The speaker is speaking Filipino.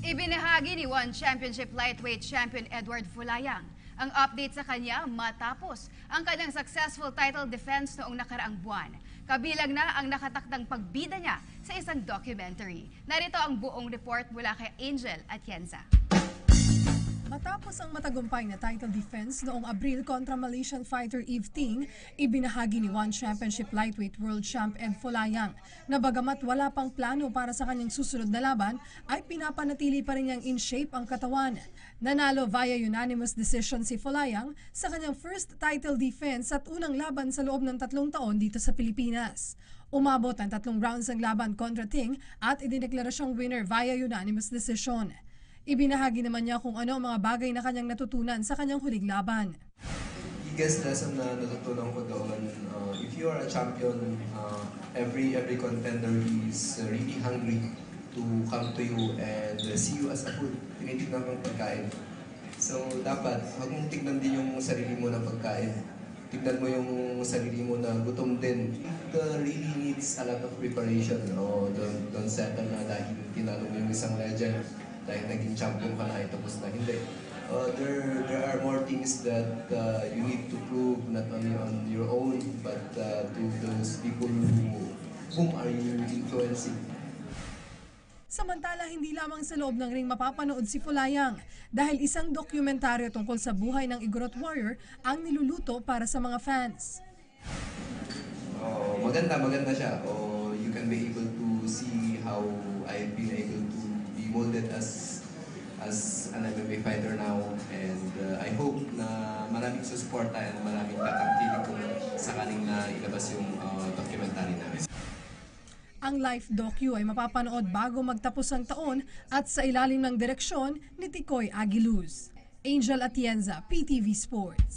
Ibinahagi ni One Championship Lightweight Champion Edward Fulayang ang update sa kanya matapos ang kanyang successful title defense noong nakaraang buwan. Kabilang na ang nakatakdang pagbida niya sa isang documentary. Narito ang buong report mula kay Angel Atienza. Matapos ang matagumpay na title defense noong Abril kontra Malaysian fighter Yves Ting, ibinahagi ni One Championship Lightweight World Champ Ed Fulayang na bagamat wala pang plano para sa kanyang susunod na laban, ay pinapanatili pa rin niyang in shape ang katawan. Nanalo via unanimous decision si Fulayang sa kanyang first title defense at unang laban sa loob ng 3 taon dito sa Pilipinas. Umabot ang 3 rounds ang laban kontra Ting at idineklara siyang winner via unanimous decision. Ibinahagi naman niya kung ano ang mga bagay na kanyang natutunan sa kanyang huling laban. Biggest lesson na natutunan ko doon, if you are a champion, every contender is really hungry to come to you and see you as a food. Tinitignan kang pagkain. So dapat, huwag mong tignan din yung sarili mo na pagkain. Tignan mo yung sarili mo na gutom din. It really needs a lot of preparation. Don't settle na dahil tinalo mo yung isang legend. Dahil naging champion ka na, tapos na hindi. There are more things that you need to prove not only on your own, but to those people whom are you influencing. Samantala, hindi lamang sa loob ng ring mapapanood si Fulayang dahil isang dokumentaryo tungkol sa buhay ng Igorot Warrior ang niluluto para sa mga fans. Maganda siya. You can be able to see how I've been able to be molded as an MMA fighter now, and I hope na maraming susuporta and maraming tatangkilik kung sakaling na ilabas yung documentary namin. Ang live docu ay mapapanood bago magtapos ang taon at sa ilalim ng direksyon ni Ticoy Aguiluz. Angel Atienza, PTV Sports.